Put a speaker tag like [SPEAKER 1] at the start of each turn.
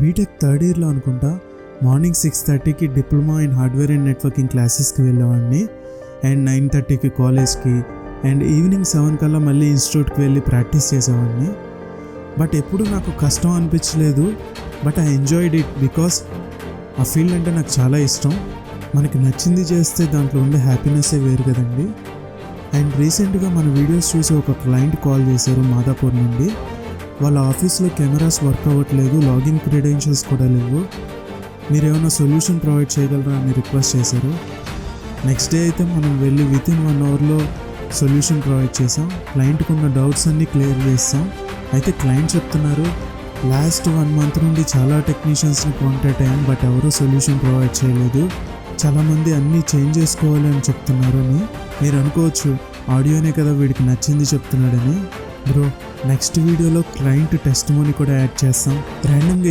[SPEAKER 1] BTech third ఇయర్లో అనుకుంటా morning 6:30కి diploma in hardware and networking క్లాసెస్కి వెళ్ళేవాడిని. అండ్ 9:30కి కాలేజ్కి, అండ్ ఈవినింగ్ 7 కల్లా మళ్ళీ ఇన్స్టిట్యూట్కి వెళ్ళి ప్రాక్టీస్ చేసేవాడిని. బట్ ఎప్పుడు నాకు కష్టం అనిపించలేదు. But I enjoyed it because ఆ ఫీల్డ్ అంటే నాకు చాలా ఇష్టం. మనకి నచ్చింది చేస్తే దాంట్లో ఉండే హ్యాపీనెస్సే వేరు కదండి. అండ్ రీసెంట్గా మన వీడియోస్ చూసి ఒక క్లయింట్ కాల్ చేశారు మాదాపూర్ నుండి. వాళ్ళ ఆఫీస్లో కెమెరాస్ వర్క్ అవ్వట్లేదు, లాగిన్ క్రెడెన్షియల్స్ కూడా లేవు, మీరు ఏమైనా సొల్యూషన్ ప్రొవైడ్ చేయగలరా అని రిక్వెస్ట్ చేశారు. నెక్స్ట్ డే అయితే మనం వెళ్ళి వితిన్ 1 అవర్లో సొల్యూషన్ ప్రొవైడ్ చేసాం. క్లయింట్కి ఉన్న డౌట్స్ అన్నీ క్లియర్ చేస్తాం. అయితే క్లయింట్ చెప్తున్నారు, లాస్ట్ 1 మంత్ నుండి చాలా టెక్నీషియన్స్ని కాంటాక్ట్ అయ్యాం, బట్ ఎవరూ సొల్యూషన్ ప్రొవైడ్ చేయలేదు, చాలామంది అన్నీ చేంజ్ చేసుకోవాలి అని చెప్తున్నారు అని. మీరు అనుకోవచ్చు, ఆడియోనే కదా వీడికి నచ్చింది చెప్తున్నాడని. బ్రో, నెక్స్ట్ వీడియోలో క్లయింట్ టెస్టిమోనీ కూడా యాడ్ చేస్తాం. ర్యాండమ్గా